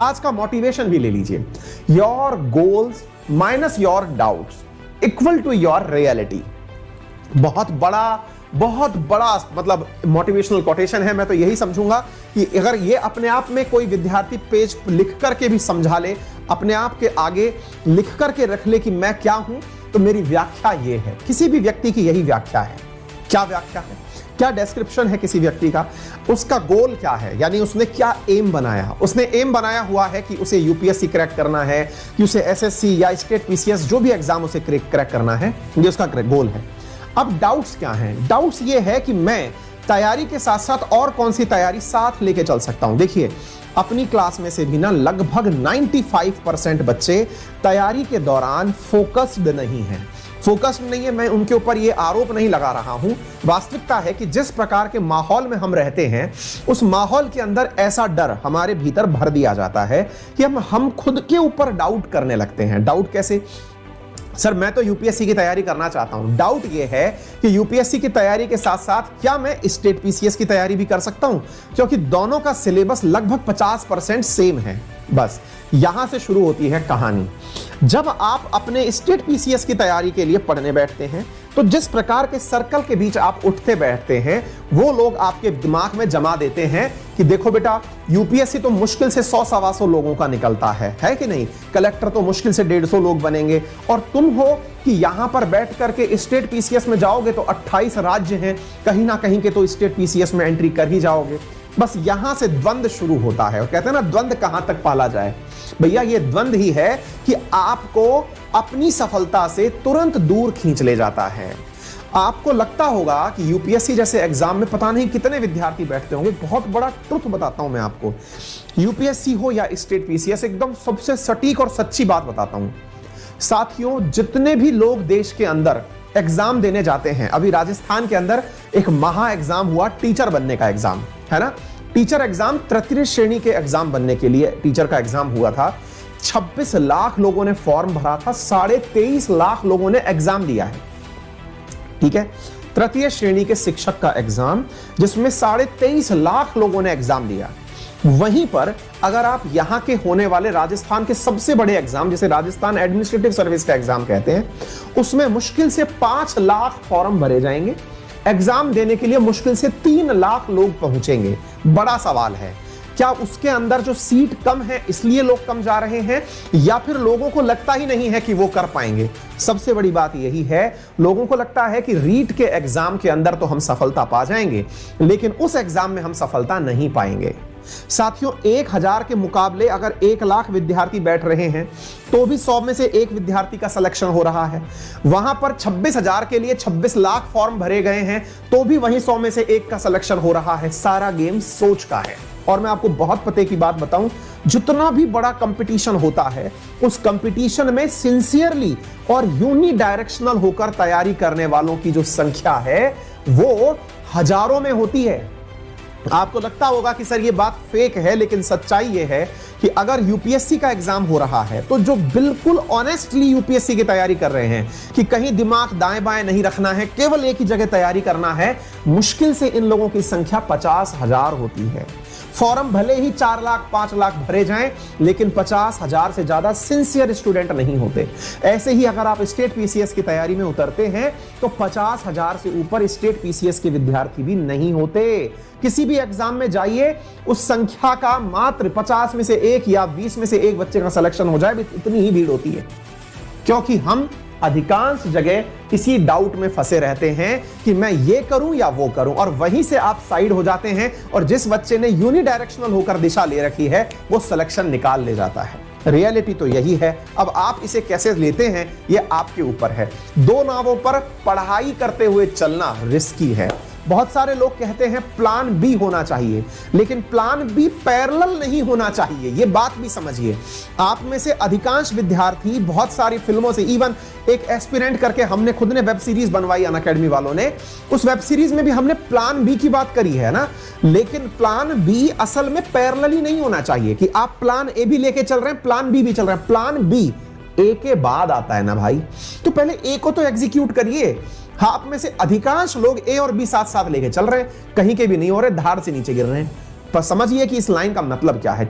आज का मोटिवेशन भी ले लीजिए, your goals minus your doubts equal to your reality. बहुत बड़ा मतलब मोटिवेशनल कोटेशन है। मैं तो यही समझूंगा कि अगर ये अपने आप में कोई विद्यार्थी पेज लिख करके भी समझा ले, अपने आप के आगे लिख करके रख ले कि मैं क्या हूं, तो मेरी व्याख्या ये है। किसी भी व्यक्ति की यही व्याख्या है। क्या व्याख्या है, क्या डिस्क्रिप्शन है किसी व्यक्ति का, उसका गोल क्या है, यानी उसने क्या एम बनाया। उसने एम बनाया हुआ है कि उसे यूपीएससी क्रैक करना है, कि उसे एसएससी या स्टेट पीसीएस जो भी एग्जाम उसे क्रैक करना है, ये उसका गोल है। अब डाउट्स क्या हैं? डाउट्स ये है कि मैं तैयारी के साथ साथ और कौन सी तैयारी साथ लेके चल सकता हूं। देखिए, अपनी क्लास में से भी ना लगभग 95% बच्चे तैयारी के दौरान फोकस्ड नहीं हैं। फोकस्ड नहीं है, मैं उनके ऊपर ये आरोप नहीं लगा रहा हूं। वास्तविकता है कि जिस प्रकार के माहौल में हम रहते हैं, उस माहौल के अंदर ऐसा डर हमारे भीतर भर दिया जाता है कि हम खुद के ऊपर डाउट करने लगते हैं। डाउट कैसे? सर मैं तो यूपीएससी की तैयारी करना चाहता हूं। डाउट यह है कि यूपीएससी की तैयारी के साथ साथ क्या मैं स्टेट पीसीएस की तैयारी भी कर सकता हूं, क्योंकि दोनों का सिलेबस लगभग 50% सेम है। बस यहां से शुरू होती है कहानी। जब आप अपने स्टेट पीसीएस की तैयारी के लिए पढ़ने बैठते हैं, तो जिस प्रकार के सर्कल के बीच आप उठते बैठते हैं, वो लोग आपके दिमाग में जमा देते हैं कि देखो बेटा, यूपीएससी तो मुश्किल से 100-125 लोगों का निकलता है कि नहीं? कलेक्टर तो मुश्किल से 150 लोग बनेंगे, और तुम हो कि यहां पर बैठ करके स्टेट पीसीएस में जाओगे तो 28 राज्य हैं, कहीं ना कहीं के तो स्टेट पीसीएस में एंट्री कर ही जाओगे। बस यहां से द्वंद्व शुरू होता है। और कहते हैं ना, द्वंद्व कहां तक पाला जाए। भैया, ये द्वंद्व ही है कि आपको अपनी सफलता से तुरंत दूर खींच ले जाता है। आपको लगता होगा कि यूपीएससी जैसे एग्जाम में पता नहीं कितने विद्यार्थी बैठते होंगे। बहुत बड़ा ट्रुथ बताता हूं मैं आपको, यूपीएससी हो या स्टेट पीसीएस, एकदम सबसे सटीक और सच्ची बात बताता हूं साथियों। जितने भी लोग देश के अंदर एग्जाम देने जाते हैं, अभी राजस्थान के अंदर एक महा एग्जाम हुआ, टीचर बनने का एग्जाम है ना। टीचर एग्जाम, तृतीय श्रेणी के एग्जाम बनने के लिए टीचर का एग्जाम हुआ था। 26 लाख लोगों ने फॉर्म भरा था, 23.5 लाख लोगों ने एग्जाम दिया है। ठीक है, तृतीय श्रेणी के शिक्षक का एग्जाम, जिसमें 23.5 लाख लोगों ने एग्जाम दिया। वहीं पर अगर आप यहां के होने वाले राजस्थान के सबसे बड़े एग्जाम, जिसे राजस्थान एडमिनिस्ट्रेटिव सर्विस का एग्जाम कहते हैं, उसमें मुश्किल से 5 लाख फॉर्म भरे जाएंगे। एग्जाम देने के लिए मुश्किल से 3 लाख लोग पहुंचेंगे। बड़ा सवाल है, क्या उसके अंदर जो सीट कम है इसलिए लोग कम जा रहे हैं, या फिर लोगों को लगता ही नहीं है कि वो कर पाएंगे? सबसे बड़ी बात यही है, लोगों को लगता है कि रीट के एग्जाम के अंदर तो हम सफलता पा जाएंगे, लेकिन उस एग्जाम में हम सफलता नहीं पाएंगे। साथियों, 1000 के मुकाबले अगर 1 लाख विद्यार्थी बैठ रहे हैं, तो भी 100 में से 1 विद्यार्थी का सिलेक्शन हो रहा है। वहां पर 26,000 के लिए 26 लाख फॉर्म भरे गए हैं, तो भी वहीं 100 में से 1 का सिलेक्शन हो रहा है। सारा गेम सोच का है। और मैं आपको बहुत पते की बात बताऊं, जितना भी बड़ा कंपटीशन होता है, उस कंपटीशन में सिंसियरली और यूनिडायरेक्शनल होकर तैयारी करने वालों की जो संख्या है, वो हजारों में होती है। आपको लगता होगा कि सर ये बात फेक है, लेकिन सच्चाई ये है कि अगर यूपीएससी का एग्जाम हो रहा है, तो जो बिल्कुल ऑनेस्टली यूपीएससी की तैयारी कर रहे हैं कि कहीं दिमाग दाएं बाएं नहीं रखना है, केवल एक ही जगह तैयारी करना है, मुश्किल से इन लोगों की संख्या 50,000 होती है। फॉर्म भले ही 4 लाख 5 लाख भरे जाएं, लेकिन 50,000 से ज्यादा सिंसियर स्टूडेंट नहीं होते। ऐसे ही अगर आप स्टेट पीसीएस की तैयारी में उतरते हैं, तो 50,000 से ऊपर स्टेट पीसीएस के विद्यार्थी भी नहीं होते। किसी भी एग्जाम में जाइए, उस संख्या का मात्र 50 में से 1 या 20 में से 1 बच्चे का सिलेक्शन हो जाए, इतनी ही भीड़ होती है। क्योंकि हम अधिकांश जगह इसी डाउट में फंसे रहते हैं कि मैं ये करूं या वो करूं, और वहीं से आप साइड हो जाते हैं, और जिस बच्चे ने यूनिडायरेक्शनल होकर दिशा ले रखी है, वो सिलेक्शन निकाल ले जाता है। रियलिटी तो यही है। अब आप इसे कैसे लेते हैं, ये आपके ऊपर है। 2 नावों पर पढ़ाई करते हुए चलना रिस्की है। बहुत सारे लोग कहते हैं प्लान बी होना चाहिए, लेकिन प्लान बी पैरेलल नहीं होना चाहिए। ये बात भी समझिए। आप में से अधिकांश विद्यार्थी बहुत सारी फिल्मों से, इवन एक एस्पिरेंट करके हमने खुद ने वेब सीरीज बनवाई अनअकैडमी वालों ने, उस वेब सीरीज में भी हमने प्लान बी की बात करी है ना। लेकिन प्लान बी असल में पैरेलल ही नहीं होना चाहिए कि आप प्लान ए भी लेके चल रहे हैं, प्लान बी भी चल रहे हैं। प्लान बी ए के बाद आता है ना भाई, तो पहले ए को तो एग्जीक्यूट करिए। आप में से अधिकांश लोग ए और बी साथ साथ लेके चल रहे हैं, कहीं के भी नहीं हो रहे, धार से नीचे गिर रहे हैं। पर समझिए कि इस लाइन का मतलब क्या है।